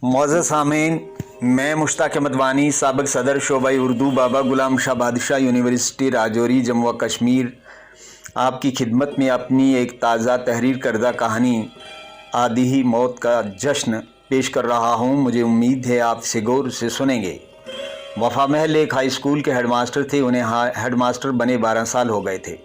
मौज़ूद सामीन, मैं मुश्ताक अहमद वानी, साबिक़ सदर शोबा उर्दू बाबा गुलाम शाह बादशाह यूनिवर्सिटी राजौरी जम्मू व कश्मीर, आपकी खिदमत में अपनी एक ताज़ा तहरीर करदा कहानी आदि ही मौत का जश्न पेश कर रहा हूँ। मुझे उम्मीद है आप इसे गौर से सुनेंगे। वफ़ा महल एक हाई स्कूल के हेडमास्टर थे। उन्हें हेडमास्टर बने 12 साल हो गए थे।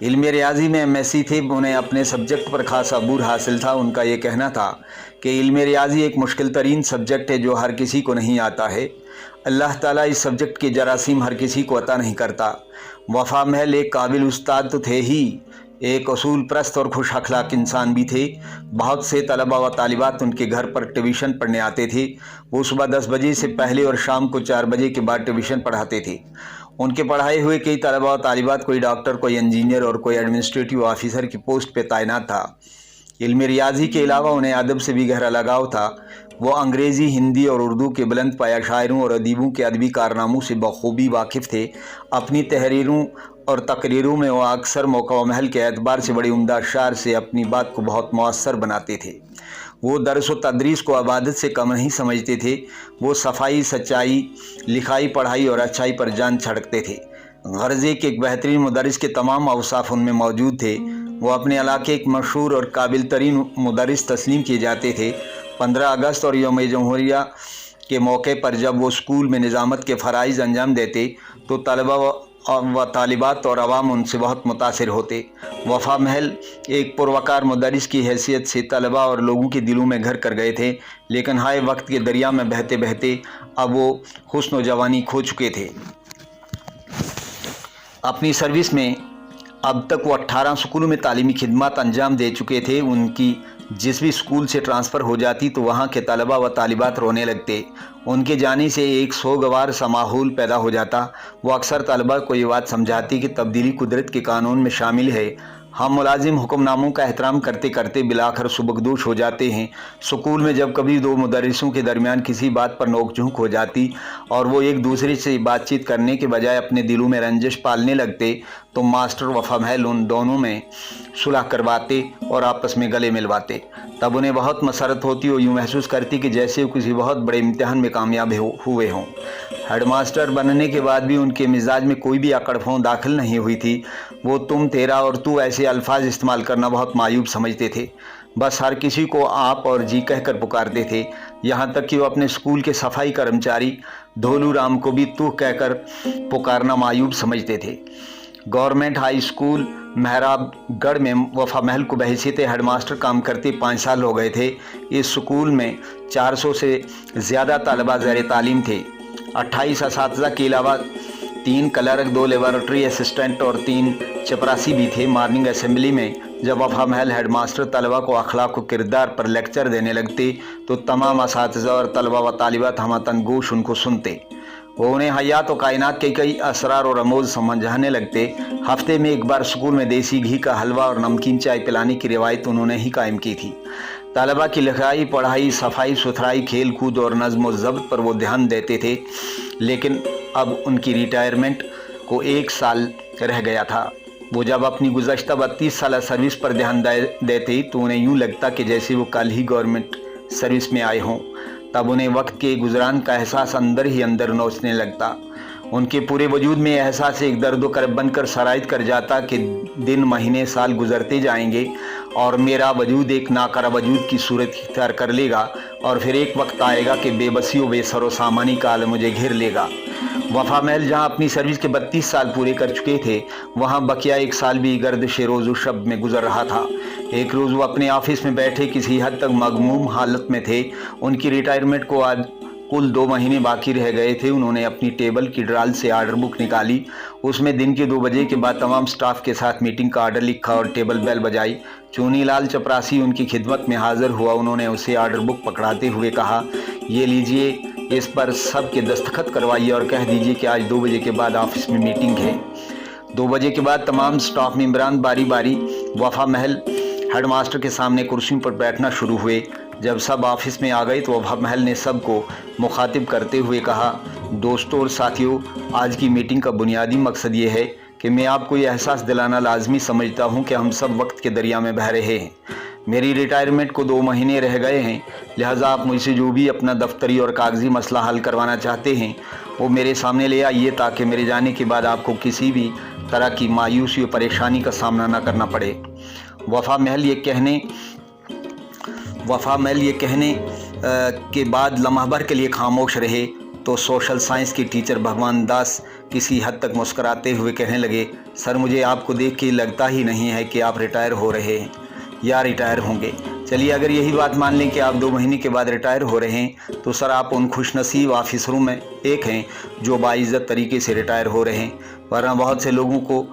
इल्म रियाज़ी में एमएससी थे। उन्हें अपने सब्जेक्ट पर खासा अबूर हासिल था। उनका ये कहना था कि इल्म रियाज़ी एक मुश्किल तरीन सब्जेक्ट है जो हर किसी को नहीं आता है। अल्लाह ताला इस सब्जेक्ट के जरासीम हर किसी को अता नहीं करता। वफ़ा महल एक काबिल उस्ताद तो थे ही, एक असूल परस्त और खुश अखलाक इंसान भी थे। बहुत से तलबा व तालिबात उनके घर पर ट्यूशन पढ़ने आते थे। वो सुबह 10 बजे से पहले और शाम को 4 बजे के बाद ट्यूशन पढ़ाते थे। उनके पढ़ाए हुए कई तलबा व तालिबात कोई डॉक्टर, कोई इंजीनियर और कोई एडमिनिस्ट्रेटिव ऑफिसर की पोस्ट पर तैनात था। इल्म रियाज़ी के अलावा उन्हें अदब से भी गहरा लगाव था। वो अंग्रेज़ी, हिंदी और उर्दू के बुलंद पाया शायरों और अदीबों के अदबी कारनामों से बखूबी वाकिफ़ थे। अपनी तहरीरों और तकरीरों में वो अक्सर मौका महल के एतबार से बड़ी उम्दा अशार से अपनी बात को बहुत मौसर बनाते थे। वो दरस व तदरीस को इबादत से कम नहीं समझते थे। वो सफाई, सच्चाई, लिखाई, पढ़ाई और अच्छाई पर जान छड़कते थे। गर्ज़े के एक बेहतरीन मुदरिस के तमाम अवसाफ उनमें मौजूद थे। वो अपने इलाके एक मशहूर और काबिल तरीन मुदरिस तस्लीम किए जाते थे। 15 अगस्त और यौम जमहूरिया के मौके पर जब वो स्कूल में निज़ामत के फ़राइज़ अंजाम देते तो तलबा व तालिबात और अवाम उनसे बहुत मुतासिर होते। वफ़ा महल एक पुरवकार मुदरिस की हैसियत से तलबा और लोगों के दिलों में घर कर गए थे, लेकिन हाय वक्त के दरिया में बहते बहते अब वो हुस्न व जवानी खो चुके थे। अपनी सर्विस में अब तक वो 18 स्कूलों में तालीमी खिदमत अंजाम दे चुके थे। उनकी जिस भी स्कूल से ट्रांसफ़र हो जाती तो वहाँ के तलबा व तालिबात रोने लगते। उनके जाने से एक सोगवार सा माहौल पैदा हो जाता। वो अक्सर तलबा को ये बात समझाती कि तब्दीली कुदरत के कानून में शामिल है। हम मुलाजिम हुक्मनामों का एहतराम करते करते बिलाखर सुबकदोश हो जाते हैं। स्कूल में जब कभी दो मुदर्रिसों के दरमियान किसी बात पर नोक झोंक हो जाती और वो एक दूसरे से बातचीत करने के बजाय अपने दिलों में रंजिश पालने लगते तो मास्टर वफ़ा महल उन दोनों में सुलह करवाते और आपस में गले मिलवाते। तब उन्हें बहुत मसरत होती और यूँ महसूस करती कि जैसे वो किसी बहुत बड़े इम्तिहान में कामयाब हुए हों। हेडमास्टर बनने के बाद भी उनके मिजाज में कोई भी अकड़ दाखिल नहीं हुई थी। वो तुम, तेरा और तू ऐसे अल्फाज इस्तेमाल करना बहुत मायूब समझते थे। बस हर किसी को आप और जी कहकर पुकारते थे। यहाँ तक कि वो अपने स्कूल के सफाई कर्मचारी धोलू राम को भी तू कहकर पुकारना मायूब समझते थे। गवर्नमेंट हाई स्कूल मेहराबगढ़ में वफ़ा महल को बहैसियत हेडमास्टर काम करते 5 साल हो गए थे। इस स्कूल में 400 से ज़्यादा तलबा ज़ेर तालीम थे। 28 असातिज़ा के अलावा 3 क्लर्क, 2 लेबॉरेटरी असिस्टेंट और 3 चपरासी भी थे। मॉर्निंग असेंबली में जब वफ़ा महल हेडमास्टर तलबा को अखलाक व किरदार पर लेक्चर देने लगते तो तमाम असातिज़ा और तलबा व तालिबात हमतन गोश उनको सुनते। वो उन्हें हयात व कायनात के कई असरार और रमूज़ समझाने लगते। हफ्ते में एक बार स्कूल में देसी घी का हलवा और नमकीन चाय पिलाने की रिवायत उन्होंने ही कायम की थी। तलबा की लिखाई, पढ़ाई, सफाई सुथराई, खेल कूद और नज़्म व ज़ब्त पर वो ध्यान देते थे। लेकिन अब उनकी रिटायरमेंट को 1 साल रह गया था। वो जब अपनी गुज़श्ता 32 साल सर्विस पर ध्यान देते तो उन्हें यूँ लगता कि जैसे वो कल ही गवर्नमेंट सर्विस में आए हों। तब उन्हें वक्त के गुजरान का एहसास अंदर ही अंदर नोचने लगता। उनके पूरे वजूद में एहसास एक दर्द करब बनकर सरायत कर जाता कि दिन, महीने, साल गुजरते जाएंगे और मेरा वजूद एक नाकरा वजूद की सूरत इख्तियार कर लेगा और फिर एक वक्त आएगा कि बेबसी व बेसरो सामानी का आलम मुझे घेर लेगा। वफ़ा महल जहाँ अपनी सर्विस के 32 साल पूरे कर चुके थे, वहाँ बकिया 1 साल भी गर्दिश रोज़ शब में गुजर रहा था। एक रोज़ वो अपने ऑफिस में बैठे किसी हद तक मगमूम हालत में थे। उनकी रिटायरमेंट को आज कुल 2 महीने बाकी रह गए थे। उन्होंने अपनी टेबल की ड्राल से आर्डर बुक निकाली। उसमें दिन के 2 बजे के बाद तमाम स्टाफ के साथ मीटिंग का आर्डर लिखा और टेबल बेल बजाई। चूनीलाल चपरासी उनकी खिदमत में हाजिर हुआ। उन्होंने उसे आर्डर बुक पकड़ाते हुए कहा, ये लीजिए, इस पर सब के दस्तखत करवाइए और कह दीजिए कि आज 2 बजे के बाद ऑफिस में मीटिंग है। 2 बजे के बाद तमाम स्टाफ मेंबरान बारी बारी वफ़ा महल हेडमास्टर के सामने कुर्सियों पर बैठना शुरू हुए। जब सब ऑफिस में आ गए तो वफ़ा महल ने सबको मुखातिब करते हुए कहा, दोस्तों और साथियों, आज की मीटिंग का बुनियादी मकसद ये है कि मैं आपको ये एहसास दिलाना लाजमी समझता हूँ कि हम सब वक्त के दरिया में बह रहे हैं। मेरी रिटायरमेंट को 2 महीने रह गए हैं, लिहाजा आप मुझसे जो भी अपना दफ्तरी और कागजी मसला हल करवाना चाहते हैं वो मेरे सामने ले आइए, ताकि मेरे जाने के बाद आपको किसी भी तरह की मायूसी और परेशानी का सामना न करना पड़े। वफ़ा महल ये कहने के बाद लम्हा भर के लिए खामोश रहे तो सोशल साइंस के टीचर भगवान दास किसी हद तक मुस्कराते हुए कहने लगे, सर मुझे आपको देख के लगता ही नहीं है कि आप रिटायर हो रहे हैं या रिटायर होंगे। चलिए अगर यही बात मान लें कि आप 2 महीने के बाद रिटायर हो रहे हैं तो सर आप उन खुशनसीब ऑफिसरों में एक हैं जो बाइज़्ज़त तरीके से रिटायर हो रहे हैं, वरना बहुत से लोगों को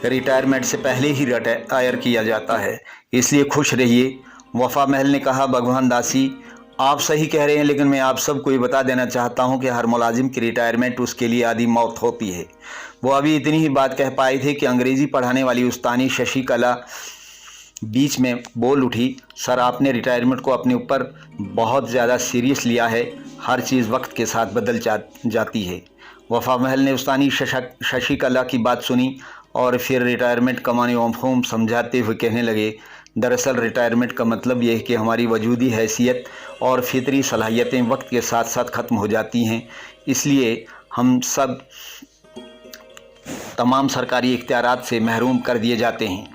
रिटायरमेंट से पहले ही रिटायर किया जाता है, इसलिए खुश रहिए। वफ़ा महल ने कहा, भगवान दासी आप सही कह रहे हैं, लेकिन मैं आप सबको ये बता देना चाहता हूं कि हर मुलाजिम की रिटायरमेंट उसके लिए आधी मौत होती है। वो अभी इतनी ही बात कह पाए थे कि अंग्रेज़ी पढ़ाने वाली उस्तानी शशिकला बीच में बोल उठी, सर आपने रिटायरमेंट को अपने ऊपर बहुत ज़्यादा सीरियस लिया है, हर चीज़ वक्त के साथ बदल जाती है। वफ़ा महल ने उस्तानी शशिकला की बात सुनी और फिर रिटायरमेंट का माने मफ़हूम समझाते हुए कहने लगे, दरअसल रिटायरमेंट का मतलब यह है कि हमारी वजूदी हैसियत और फितरी सलाहियतें वक्त के साथ साथ ख़त्म हो जाती हैं, इसलिए हम सब तमाम सरकारी इख्तियारात से महरूम कर दिए जाते हैं।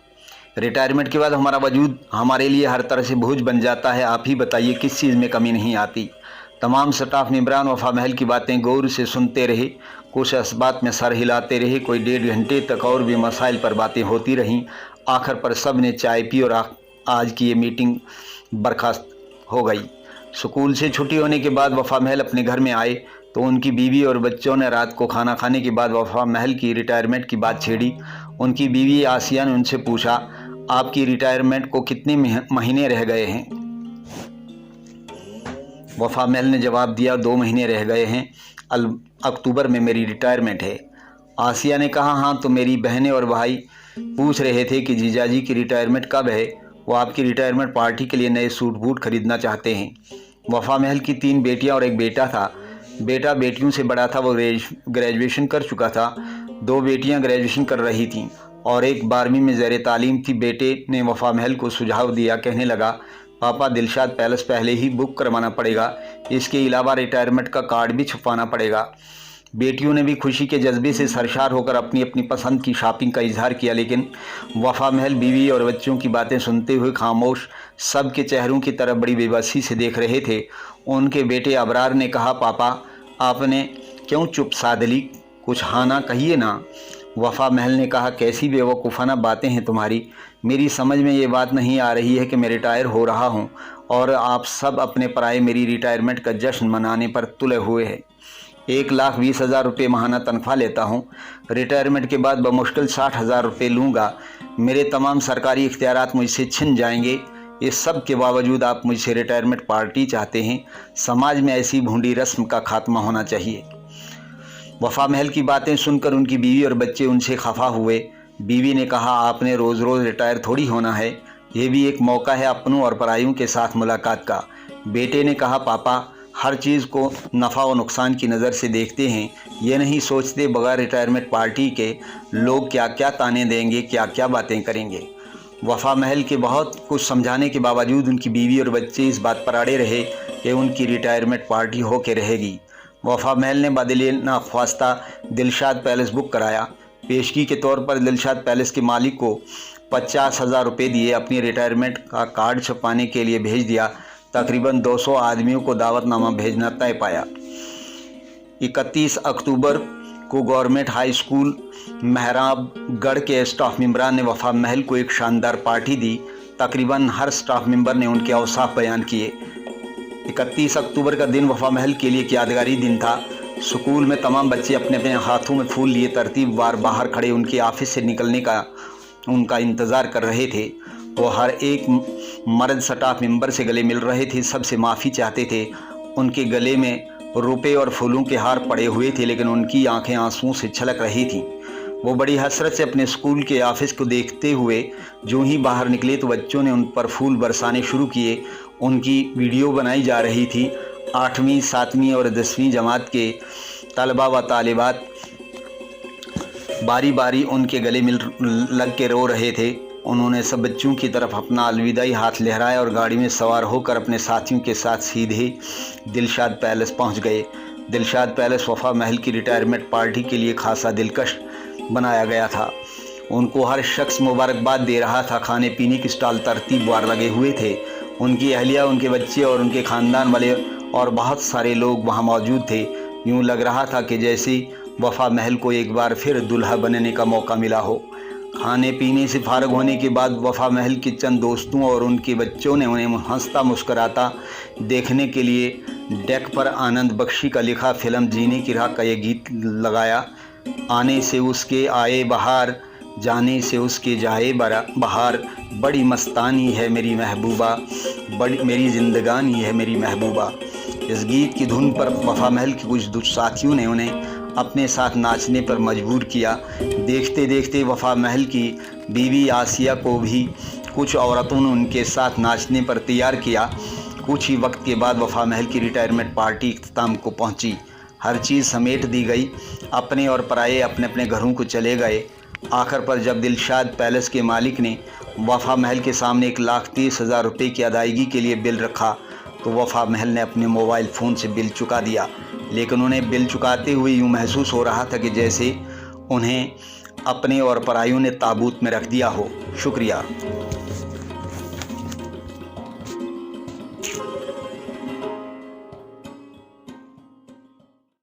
रिटायरमेंट के बाद हमारा वजूद हमारे लिए हर तरह से बोझ बन जाता है। आप ही बताइए किस चीज़ में कमी नहीं आती। तमाम स्टाफ मेंबरान वफ़ा महल की बातें गौर से सुनते रहे, कुछ इस बात में सर हिलाते रहे, कोई 1.5 घंटे तक और भी मसाइल पर बातें होती रहीं। आखिर पर सब ने चाय पी और आज की ये मीटिंग बर्खास्त हो गई। स्कूल से छुट्टी होने के बाद वफ़ा महल अपने घर में आए तो उनकी बीवी और बच्चों ने रात को खाना खाने के बाद वफ़ा महल की रिटायरमेंट की बात छेड़ी। उनकी बीवी आसिया ने उनसे पूछा, आपकी रिटायरमेंट को कितने महीने रह गए हैं? वफ़ा महल ने जवाब दिया, 2 महीने रह गए हैं, अक्टूबर में मेरी रिटायरमेंट है। आसिया ने कहा, हाँ तो मेरी बहनें और भाई पूछ रहे थे कि जीजाजी की रिटायरमेंट कब है, वो आपकी रिटायरमेंट पार्टी के लिए नए सूट बूट खरीदना चाहते हैं। वफ़ा महल की 3 बेटियां और एक बेटा था। बेटा बेटियों से बड़ा था, वो ग्रेजुएशन कर चुका था। 2 बेटियां ग्रेजुएशन कर रही थीं और एक 12वीं में ज़ेर तालीम थी। बेटे ने वफ़ा महल को सुझाव दिया, कहने लगा, पापा दिलशाद पैलेस पहले ही बुक करवाना पड़ेगा, इसके अलावा रिटायरमेंट का कार्ड भी छपवाना पड़ेगा। बेटियों ने भी खुशी के जज्बे से सरशार होकर अपनी अपनी पसंद की शॉपिंग का इजहार किया, लेकिन वफ़ा महल बीवी और बच्चों की बातें सुनते हुए खामोश सब के चेहरों की तरफ बड़ी बेबसी से देख रहे थे। उनके बेटे अबरार ने कहा, पापा आपने क्यों चुप साध ली, कुछ हाँ ना कहिए ना। वफ़ा महल ने कहा, कैसी बेवकूफ़ाना बातें हैं तुम्हारी, मेरी समझ में ये बात नहीं आ रही है कि मैं रिटायर हो रहा हूँ और आप सब अपने पराए मेरी रिटायरमेंट का जश्न मनाने पर तुले हुए हैं। 1,20,000 रुपये माहाना तनख्वाह लेता हूँ, रिटायरमेंट के बाद बमुश्किल 60,000 रुपये लूँगा। मेरे तमाम सरकारी इख्तियारात मुझसे छिन जाएंगे। इस सब के बावजूद आप मुझसे रिटायरमेंट पार्टी चाहते हैं। समाज में ऐसी भूंडी रस्म का खात्मा होना चाहिए। वफ़ा महल की बातें सुनकर उनकी बीवी और बच्चे उनसे खफा हुए। बीवी ने कहा, आपने रोज़ रोज़ रिटायर थोड़ी होना है, ये भी एक मौका है अपनों और पराइयों के साथ मुलाकात का। बेटे ने कहा, पापा हर चीज़ को नफ़ा और नुकसान की नज़र से देखते हैं, ये नहीं सोचते बगैर रिटायरमेंट पार्टी के लोग क्या क्या ताने देंगे, क्या क्या बातें करेंगे। वफ़ा महल के बहुत कुछ समझाने के बावजूद उनकी बीवी और बच्चे इस बात पर अड़े रहे कि उनकी रिटायरमेंट पार्टी हो के रहेगी। वफ़ा महल ने बदले नाख्वास्ता दिलशाद पैलेस बुक कराया। पेशगी के तौर पर दिलशाद पैलेस के मालिक को 50,000 रुपये दिए, अपनी रिटायरमेंट का कार्ड छपवाने के लिए भेज दिया। तकरीबन 200 आदमियों को दावतनामा भेजना तय पाया। 31 अक्टूबर को गवर्नमेंट हाई स्कूल मेहराबगढ़ के स्टाफ मेंबरान ने वफ़ा महल को एक शानदार पार्टी दी। तकरीबन हर स्टाफ मेंबर ने उनके औसाफ बयान किए। 31 अक्टूबर का दिन वफ़ा महल के लिए एक यादगारी दिन था। स्कूल में तमाम बच्चे अपने अपने हाथों में फूल लिए तरतीबवार बाहर खड़े उनके ऑफिस से निकलने का उनका इंतज़ार कर रहे थे। वो हर एक मर्द स्टाफ मेंबर से गले मिल रहे थे, सबसे माफ़ी चाहते थे। उनके गले में रुपए और फूलों के हार पड़े हुए थे, लेकिन उनकी आंखें आंसुओं से छलक रही थीं। वो बड़ी हसरत से अपने स्कूल के ऑफिस को देखते हुए जो ही बाहर निकले तो बच्चों ने उन पर फूल बरसाने शुरू किए। उनकी वीडियो बनाई जा रही थी। 8वीं, 7वीं और 10वीं जमात के तलबा व तालिबात बारी बारी उनके गले मिल लग के रो रहे थे। उन्होंने सब बच्चों की तरफ अपना अलविदाई हाथ लहराया और गाड़ी में सवार होकर अपने साथियों के साथ सीधे दिलशाद पैलेस पहुंच गए। दिलशाद पैलेस वफा महल की रिटायरमेंट पार्टी के लिए खासा दिलकश बनाया गया था। उनको हर शख्स मुबारकबाद दे रहा था। खाने पीने की स्टॉल तरतीबवार लगे हुए थे। उनकी अहलिया, उनके बच्चे और उनके ख़ानदान वाले और बहुत सारे लोग वहां मौजूद थे। यूँ लग रहा था कि जैसे वफा महल को एक बार फिर दुल्हा बनने का मौका मिला हो। खाने पीने से फारग होने के बाद वफा महल के चंद दोस्तों और उनके बच्चों ने उन्हें हंसता मुस्कराता देखने के लिए डेक पर आनंद बख्शी का लिखा फिल्म जीने की राह का ये गीत लगाया। आने से उसके आए बहार, जाने से उसके जाए बहार, बड़ी मस्तानी है मेरी महबूबा, बड़ी मेरी ज़िंदगानी है मेरी महबूबा। इस गीत की धुन पर वफा महल के कुछ साथियों ने उन्हें अपने साथ नाचने पर मजबूर किया। देखते देखते वफा महल की बीवी आसिया को भी कुछ औरतों ने उनके साथ नाचने पर तैयार किया। कुछ ही वक्त के बाद वफा महल की रिटायरमेंट पार्टी इख्तिताम को पहुंची। हर चीज़ समेट दी गई। अपने और पराये अपने अपने घरों को चले गए। आखिर पर जब दिलशाद पैलेस के मालिक ने वफा महल के सामने 1,30,000 रुपये की अदायगी के लिए बिल रखा तो वफा महल ने अपने मोबाइल फ़ोन से बिल चुका दिया। लेकिन उन्हें बिल चुकाते हुए यूँ महसूस हो रहा था कि जैसे उन्हें अपने और परायों ने ताबूत में रख दिया हो। शुक्रिया।